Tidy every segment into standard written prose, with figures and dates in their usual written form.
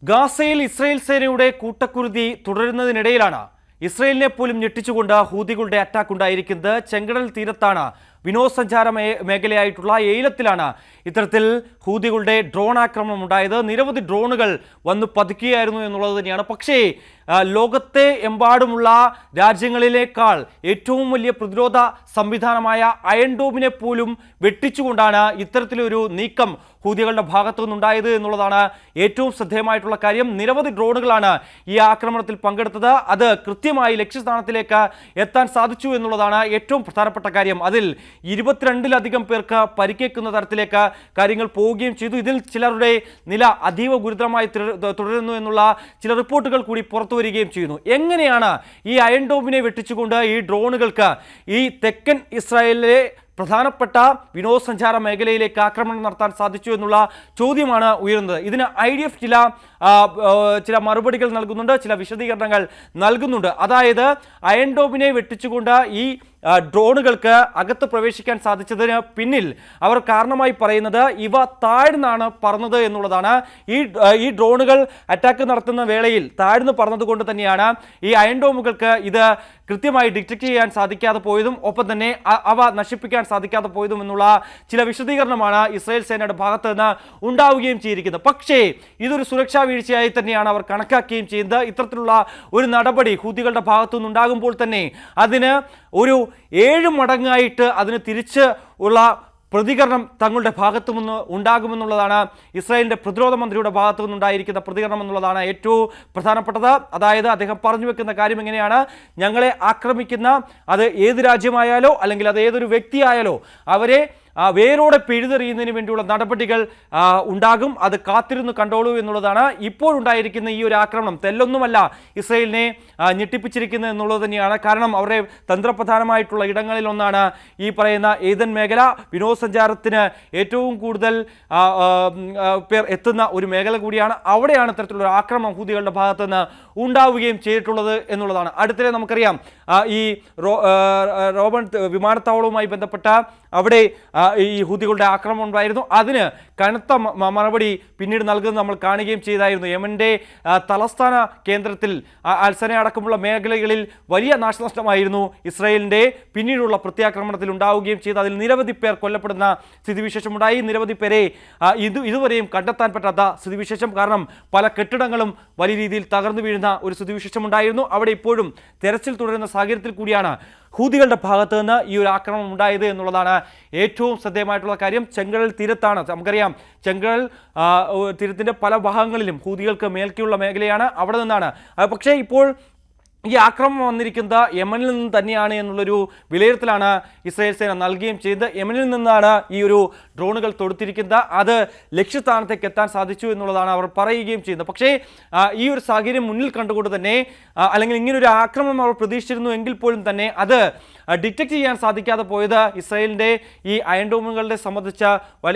ഗാസയിൽ ഇസ്രായേൽ സേനയുടെ കൂട്ടക്കുരുതി തുടരുന്നതിനിടയിലാണ് ഇസ്രായേലിനെ പോലും ഞെട്ടിച്ചുകൊണ്ട് ഹൂതികളുടെ അറ്റാക്ക് ഉണ്ടായിരിക്കുന്നത്. ചെങ്കടൽ തീരത്താണ് വിനോദസഞ്ചാര മേഖലയായിട്ടുള്ള ഏലത്തിലാണ് ഇത്തരത്തിൽ ഹൂതികളുടെ ഡ്രോൺ ആക്രമണം ഉണ്ടായത്. നിരവധി ഡ്രോണുകൾ വന്നു പതിക്കുകയായിരുന്നു എന്നുള്ളത് തന്നെയാണ്. പക്ഷേ ലോകത്തെ എമ്പാടുമുള്ള രാജ്യങ്ങളിലേക്കാൾ ഏറ്റവും വലിയ പ്രതിരോധ സംവിധാനമായ അയൺ ഡോമിനെ പോലും വെട്ടിച്ചുകൊണ്ടാണ് ഇത്തരത്തിലൊരു നീക്കം ഹൂതികളുടെ ഭാഗത്തു നിന്നുണ്ടായത് എന്നുള്ളതാണ് ഏറ്റവും ശ്രദ്ധേയമായിട്ടുള്ള കാര്യം. നിരവധി ഡ്രോണുകളാണ് ഈ ആക്രമണത്തിൽ പങ്കെടുത്തത്. അത് കൃത്യമായി ലക്ഷ്യസ്ഥാനത്തിലേക്ക് എത്താൻ സാധിച്ചു എന്നുള്ളതാണ് ഏറ്റവും പ്രധാനപ്പെട്ട കാര്യം. അതിൽ 22-ലധികം പേർക്ക് പരിക്കേക്കുന്ന തരത്തിലേക്ക് കാര്യങ്ങൾ പോവുകയും ചെയ്തു. ഇതിൽ ചിലരുടെ നില അതീവ ഗുരുതരമായി തുടരുന്നു എന്നുള്ള ചില റിപ്പോർട്ടുകൾ കൂടി പുറത്തു വരികയും ചെയ്യുന്നു. എങ്ങനെയാണ് ഈ അയൺ ഡോമിനെ വെട്ടിച്ചുകൊണ്ട് ഈ ഡ്രോണുകൾക്ക് ഈ തെക്കൻ ഇസ്രായേലിലെ പ്രധാനപ്പെട്ട വിനോദസഞ്ചാര മേഖലയിലേക്ക് ആക്രമണം നടത്താൻ സാധിച്ചു എന്നുള്ള ചോദ്യമാണ് ഉയരുന്നത്. ഇതിന് IDF ചില മറുപടികൾ നൽകുന്നുണ്ട്, ചില വിശദീകരണങ്ങൾ നൽകുന്നുണ്ട്. അതായത് അയൺ ഡോമിനെ വെട്ടിച്ചുകൊണ്ട് ഈ ഡ്രോണുകൾക്ക് അകത്ത് പ്രവേശിക്കാൻ സാധിച്ചതിന് പിന്നിൽ അവർ കാരണമായി പറയുന്നത് ഇവ താഴ്ന്നാണ് പറന്നത് എന്നുള്ളതാണ്. ഈ ഡ്രോണുകൾ അറ്റാക്ക് നടത്തുന്ന വേളയിൽ താഴ്ന്നു പറന്നതുകൊണ്ട് തന്നെയാണ് ഈ അയൺ ഡോമുകൾക്ക് ഇത് കൃത്യമായി ഡിറ്റക്ട് ചെയ്യാൻ സാധിക്കാതെ പോയതും ഒപ്പം തന്നെ അവ നശിപ്പിക്കാൻ സാധിക്കാതെ പോയതും എന്നുള്ള ചില വിശദീകരണമാണ് ഇസ്രായേൽ സേനയുടെ ഭാഗത്ത് നിന്ന് ഉണ്ടാവുകയും ചെയ്തിരിക്കുന്നത്. പക്ഷേ ഇതൊരു സുരക്ഷാ വീഴ്ചയായി തന്നെയാണ് അവർ കണക്കാക്കുകയും ചെയ്യുന്നത്. ഇത്തരത്തിലുള്ള ഒരു നടപടി ഹൂതികളുടെ ഭാഗത്തു നിന്നുണ്ടാകുമ്പോൾ തന്നെ അതിന് ഒരു 7 മടങ്ങായിട്ട് അതിന് തിരിച്ച് ഉള്ള പ്രതികരണം തങ്ങളുടെ ഭാഗത്തു നിന്ന് ഉണ്ടാകുമെന്നുള്ളതാണ് ഇസ്രായേലിൻ്റെ പ്രതിരോധ മന്ത്രിയുടെ ഭാഗത്തു നിന്നുണ്ടായിരിക്കുന്ന പ്രതികരണം എന്നുള്ളതാണ് ഏറ്റവും പ്രധാനപ്പെട്ടത്. അതായത് അദ്ദേഹം പറഞ്ഞു വെക്കുന്ന കാര്യം എങ്ങനെയാണ്, ഞങ്ങളെ ആക്രമിക്കുന്ന അത് ഏത് രാജ്യമായാലോ അല്ലെങ്കിൽ അത് ഏതൊരു വ്യക്തിയായാലോ അവരെ വേരോടെ പിഴുതെറിയുന്നതിന് വേണ്ടിയുള്ള നടപടികൾ ഉണ്ടാകും, അത് കാത്തിരുന്ന് കണ്ടോളൂ എന്നുള്ളതാണ്. ഇപ്പോഴുണ്ടായിരിക്കുന്ന ഈ ഒരു ആക്രമണം തെല്ലൊന്നുമല്ല ഇസ്രായേലിനെ ഞെട്ടിപ്പിച്ചിരിക്കുന്നത് എന്നുള്ളത് തന്നെയാണ്. കാരണം അവരുടെ തന്ത്രപ്രധാനമായിട്ടുള്ള ഇടങ്ങളിലൊന്നാണ് ഈ പറയുന്ന ഏദൻ മേഖല. വിനോദസഞ്ചാരത്തിന് ഏറ്റവും കൂടുതൽ പേർ എത്തുന്ന ഒരു മേഖല കൂടിയാണ്. അവിടെയാണ് ഇത്തരത്തിലുള്ള ആക്രമണം ഹൂതികളുടെ ഭാഗത്ത് നിന്ന് ഉണ്ടാവുകയും ചെയ്തിട്ടുള്ളത് എന്നുള്ളതാണ്. അടുത്തിടെ നമുക്കറിയാം ഈ റോബൺ വിമാനത്താവളവുമായി ബന്ധപ്പെട്ട അവിടെ ഈ ഹൂതികളുടെ ആക്രമണം ഉണ്ടായിരുന്നു. അതിന് കനത്ത മറുപടി പിന്നീട് നൽകുന്നത് നമ്മൾ കാണുകയും ചെയ്തായിരുന്നു. യമന്റെ തലസ്ഥാന കേന്ദ്രത്തിൽ അൽസന അടക്കമുള്ള മേഖലകളിൽ വലിയ നാശനഷ്ടമായിരുന്നു ഇസ്രായേലിൻ്റെ പിന്നീടുള്ള പ്രത്യാക്രമണത്തിൽ ഉണ്ടാവുകയും ചെയ്തു. അതിൽ നിരവധി പേർ കൊല്ലപ്പെടുന്ന സ്ഥിതിവിശേഷമുണ്ടായി. നിരവധി പേരെ ഇതുവരെയും കണ്ടെത്താൻ പറ്റാത്ത സ്ഥിതിവിശേഷം. കാരണം പല കെട്ടിടങ്ങളും വലിയ രീതിയിൽ തകർന്നു വീഴുന്ന ഒരു സ്ഥിതിവിശേഷമുണ്ടായിരുന്നു. അവിടെ ഇപ്പോഴും തെരച്ചിൽ തുടരുന്ന സാഹചര്യത്തിൽ കൂടിയാണ് ഹൂതികളുടെ ഭാഗത്ത് നിന്ന് ഈ ഒരു ആക്രമണം ഉണ്ടായത് എന്നുള്ളതാണ് ഏറ്റവും ശ്രദ്ധേയമായിട്ടുള്ള കാര്യം. ചെങ്കടൽ തീരത്താണ്, നമുക്കറിയാം ചെങ്കടൽ തീരത്തിൻ്റെ പല ഭാഗങ്ങളിലും ഹൂതികൾക്ക് മേൽക്കുള്ള മേഖലയാണ്. അവിടെ നിന്നാണ് പക്ഷേ ഇപ്പോൾ ഈ ആക്രമണം വന്നിരിക്കുന്നത് യമനിൽ നിന്ന് തന്നെയാണ് എന്നുള്ളൊരു വിലയിരുത്തലാണ് ഇസ്രായേൽ സേന നൽകുകയും ചെയ്തത്. യമനിൽ നിന്നാണ് ഈ ഒരു ഡ്രോണുകൾ തൊടുത്തിരിക്കുന്നത്. അത് ലക്ഷ്യസ്ഥാനത്തേക്ക് എത്താൻ സാധിച്ചു എന്നുള്ളതാണ് അവർ പറയുകയും ചെയ്യുന്നത്. പക്ഷേ ഈ ഒരു സാഹചര്യം മുന്നിൽ കണ്ടുകൊണ്ട് തന്നെ അല്ലെങ്കിൽ ഇങ്ങനൊരു ആക്രമണം അവർ പ്രതീക്ഷിച്ചിരുന്നു എങ്കിൽ പോലും തന്നെ അത് ഡിറ്റക്ട് ചെയ്യാൻ സാധിക്കാതെ പോയത് ഇസ്രായേലിൻ്റെ ഈ അയൺ ഡോമുകളുടെ സംബന്ധിച്ച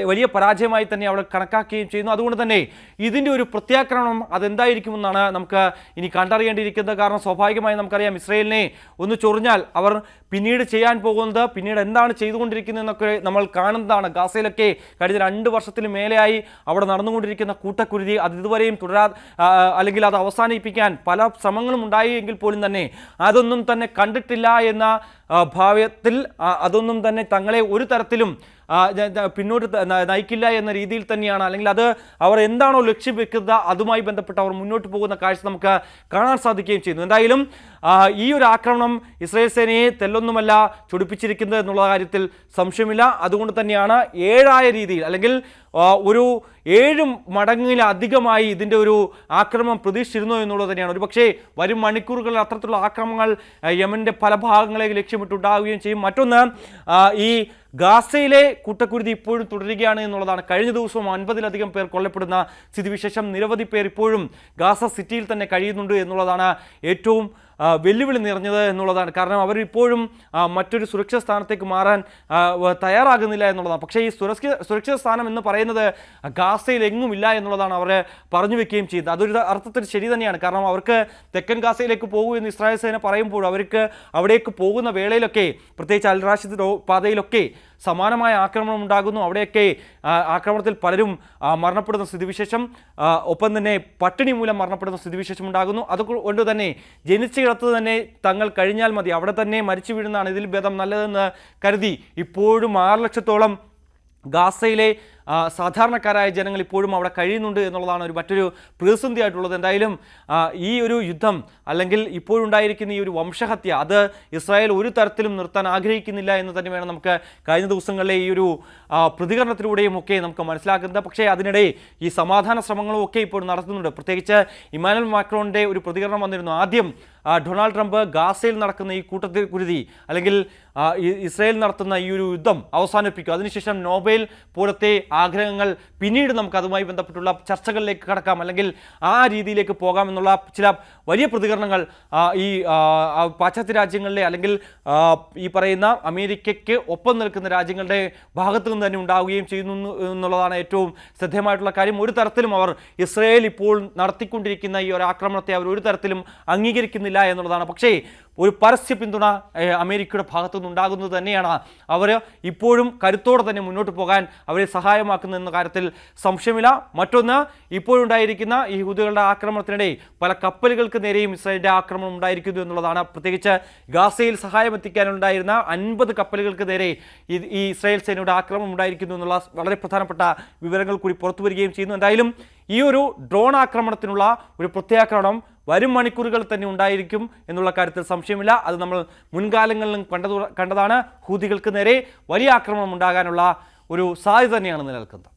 വലിയ പരാജയമായി തന്നെ അവിടെ കണക്കാക്കുകയും ചെയ്യുന്നു. അതുകൊണ്ട് തന്നെ ഇതിൻ്റെ ഒരു പ്രത്യാക്രമണം അതെന്തായിരിക്കുമെന്നാണ് നമുക്ക് ഇനി കണ്ടറിയേണ്ടിയിരിക്കുന്നത്. കാരണം സ്വാഭാവികമായി നമുക്കറിയാം ഇസ്രായേലിനെ ഒന്ന് ചൊറിഞ്ഞാൽ അവർ പിന്നീട് ചെയ്യാൻ പോകുന്നത്, പിന്നീട് എന്താണ് ചെയ്തുകൊണ്ടിരിക്കുന്നതെന്നൊക്കെ നമ്മൾ കാണുന്നതാണ്. ഗാസയിലൊക്കെ കഴിഞ്ഞ 2 വർഷത്തിന് മേലെയായി അവിടെ നടന്നുകൊണ്ടിരിക്കുന്ന കൂട്ടക്കുരുതി അത് ഇതുവരെയും അല്ലെങ്കിൽ അത് അവസാനിപ്പിക്കാൻ പല ശ്രമങ്ങളും ഉണ്ടായി എങ്കിൽ പോലും തന്നെ അതൊന്നും തന്നെ കണ്ടിട്ടില്ല എന്ന ഭാവത്തിൽ അതൊന്നും തന്നെ തങ്ങളെ ഒരു തരത്തിലും പിന്നോട്ട് നയിക്കില്ല എന്ന രീതിയിൽ തന്നെയാണ്, അല്ലെങ്കിൽ അത് അവർ എന്താണോ ലക്ഷ്യം വെക്കുന്നത് അതുമായി ബന്ധപ്പെട്ട് അവർ മുന്നോട്ട് പോകുന്ന കാഴ്ച നമുക്ക് കാണാൻ സാധിക്കുകയും ചെയ്യുന്നു. എന്തായാലും ഈ ഒരു ആക്രമണം ഇസ്രായേൽ സേനയെ തെല്ലൊന്നുമല്ല ചൊടിപ്പിച്ചിരിക്കുന്നത് എന്നുള്ള കാര്യത്തിൽ സംശയമില്ല. അതുകൊണ്ട് തന്നെയാണ് 7 രീതിയിൽ അല്ലെങ്കിൽ ഒരു 7 മടങ്ങിലധികമായി ഇതിൻ്റെ ഒരു ആക്രമണം പ്രതീക്ഷിച്ചിരുന്നു എന്നുള്ളത് തന്നെയാണ്. ഒരു പക്ഷേ വരും മണിക്കൂറുകളിൽ അത്തരത്തിലുള്ള ആക്രമണങ്ങൾ യമൻ്റെ പല ഭാഗങ്ങളെ ലക്ഷ്യമിട്ടുണ്ടാവുകയും ചെയ്യും. മറ്റൊന്ന് ഈ ഗാസയിലെ കൂട്ടക്കുരുതി ഇപ്പോഴും തുടരുകയാണ് എന്നുള്ളതാണ്. കഴിഞ്ഞ ദിവസവും 50-ലധികം പേർ കൊല്ലപ്പെടുന്ന സ്ഥിതിവിശേഷം. നിരവധി പേർ ഇപ്പോഴും ഗാസ സിറ്റിയിൽ തന്നെ കഴിയുന്നുണ്ട് എന്നുള്ളതാണ് ഏറ്റവും വെല്ലുവിളി നിറഞ്ഞത് എന്നുള്ളതാണ്. കാരണം അവരിപ്പോഴും മറ്റൊരു സുരക്ഷിത സ്ഥാനത്തേക്ക് മാറാൻ തയ്യാറാകുന്നില്ല എന്നുള്ളതാണ്. പക്ഷേ ഈ സുരക്ഷിത സ്ഥാനം എന്ന് പറയുന്നത് ഗാസയിൽ എങ്ങുമില്ല എന്നുള്ളതാണ് അവർ പറഞ്ഞു വെക്കുകയും ചെയ്യുന്നത്. അതൊരു അർത്ഥത്തിൽ ശരി തന്നെയാണ്. കാരണം അവർക്ക് തെക്കൻ ഗാസയിലേക്ക് പോകൂ എന്ന് ഇസ്രായേൽ സേന പറയുമ്പോൾ അവർക്ക് അവിടേക്ക് പോകുന്ന വേളയിലൊക്കെ, പ്രത്യേകിച്ച് അൽ റാഷിദ് പാതയിലൊക്കെ സമാനമായ ആക്രമണം ഉണ്ടാകുന്നു. അവിടെയൊക്കെ ആക്രമണത്തിൽ പലരും മരണപ്പെടുന്ന സ്ഥിതിവിശേഷം, ഒപ്പം തന്നെ പട്ടിണി മൂലം മരണപ്പെടുന്ന സ്ഥിതിവിശേഷം ഉണ്ടാകുന്നു. അതുകൊണ്ട് തന്നെ ജനിച്ചിടത്ത് തന്നെ തങ്ങൾ കഴിഞ്ഞാൽ മതി, അവിടെ തന്നെ മരിച്ചു വീഴുന്നതാണ് ഇതിൽ ഭേദം നല്ലതെന്ന് കരുതി ഇപ്പോഴും 6 ലക്ഷത്തോളം ഗാസയിലെ സാധാരണക്കാരായ ജനങ്ങൾ ഇപ്പോഴും അവിടെ കഴിയുന്നുണ്ട് എന്നുള്ളതാണ് മറ്റൊരു പ്രതിസന്ധിയായിട്ടുള്ളത്. എന്തായാലും ഈ ഒരു യുദ്ധം അല്ലെങ്കിൽ ഇപ്പോഴുണ്ടായിരിക്കുന്ന ഈ ഒരു വംശഹത്യ അത് ഇസ്രായേൽ ഒരു തരത്തിലും നിർത്താൻ ആഗ്രഹിക്കുന്നില്ല എന്ന് തന്നെ വേണം നമുക്ക് കഴിഞ്ഞ ദിവസങ്ങളിലെ ഈ ഒരു പ്രതികരണത്തിലൂടെയും ഒക്കെ നമുക്ക് മനസ്സിലാക്കുന്നത്. പക്ഷേ അതിനിടെ ഈ സമാധാന ശ്രമങ്ങളും ഒക്കെ ഇപ്പോൾ നടത്തുന്നുണ്ട്. പ്രത്യേകിച്ച് ഇമ്മാനുവൽ മാക്രോണിൻ്റെ ഒരു പ്രതികരണം വന്നിരുന്നു. ആദ്യം ഡൊണാൾഡ് ട്രംപ് ഗാസയിൽ നടക്കുന്ന ഈ കൂട്ടക്കുരുതി അല്ലെങ്കിൽ ഇസ്രായേൽ നടത്തുന്ന ഈ ഒരു യുദ്ധം അവസാനിപ്പിക്കും, അതിനുശേഷം നോബൽ പോലത്തെ ആഗ്രഹങ്ങൾ പിന്നീട് നമുക്ക് അതുമായി ബന്ധപ്പെട്ടുള്ള ചർച്ചകളിലേക്ക് കടക്കാം, അല്ലെങ്കിൽ ആ രീതിയിലേക്ക് പോകാമെന്നുള്ള ചില വലിയ പ്രതികരണങ്ങൾ ഈ പാശ്ചാത്യ രാജ്യങ്ങളിലെ അല്ലെങ്കിൽ ഈ പറയുന്ന അമേരിക്കയ്ക്ക് ഒപ്പം നിൽക്കുന്ന രാജ്യങ്ങളുടെ ഭാഗത്തു നിന്ന് തന്നെ ഉണ്ടാവുകയും ചെയ്യുന്നു എന്നുള്ളതാണ് ഏറ്റവും ശ്രദ്ധേയമായിട്ടുള്ള കാര്യം. ഒരു തരത്തിലും അവർ ഇസ്രായേൽ ഇപ്പോൾ നടത്തിക്കൊണ്ടിരിക്കുന്ന ഈ ഒരു ആക്രമണത്തെ അവർ ഒരു തരത്തിലും അംഗീകരിക്കുന്നില്ല എന്നുള്ളതാണ്. പക്ഷേ ഒരു പരസ്യ പിന്തുണ അമേരിക്കയുടെ ഭാഗത്തുനിന്ന് ഉണ്ടാകുന്നത് തന്നെയാണ് അവർ ഇപ്പോഴും കരുത്തോടെ തന്നെ മുന്നോട്ട് പോകാൻ അവരെ സഹായമാക്കുന്ന കാര്യത്തിൽ സംശയമില്ല. മറ്റൊന്ന്, ഇപ്പോഴുണ്ടായിരിക്കുന്ന ഈ ഹൂതികളുടെ ആക്രമണത്തിനിടെ പല കപ്പലുകൾക്ക് നേരെയും ഇസ്രായേലിൻ്റെ ആക്രമണം ഉണ്ടായിരിക്കുന്നു എന്നുള്ളതാണ്. പ്രത്യേകിച്ച് ഗാസയിൽ സഹായം എത്തിക്കാനുണ്ടായിരുന്ന 50 കപ്പലുകൾക്ക് നേരെ ഈ ഇസ്രായേൽ സേനയുടെ ആക്രമണം ഉണ്ടായിരിക്കുന്നു എന്നുള്ള വളരെ പ്രധാനപ്പെട്ട വിവരങ്ങൾ കൂടി പുറത്തു വരികയും ചെയ്യുന്നു. എന്തായാലും ഈ ഒരു ഡ്രോൺ ആക്രമണത്തിനുള്ള ഒരു പ്രത്യാക്രമണം വരും മണിക്കൂറുകൾ തന്നെ ഉണ്ടായിരിക്കും എന്നുള്ള കാര്യത്തിൽ സംശയമില്ല. അത് നമ്മൾ മുൻകാലങ്ങളിലും കണ്ടതാണ്. ഹൂതികൾക്ക് നേരെ വലിയ ആക്രമണം ഉണ്ടാകാനുള്ള ഒരു സാധ്യത തന്നെയാണ് നിലനിൽക്കുന്നത്.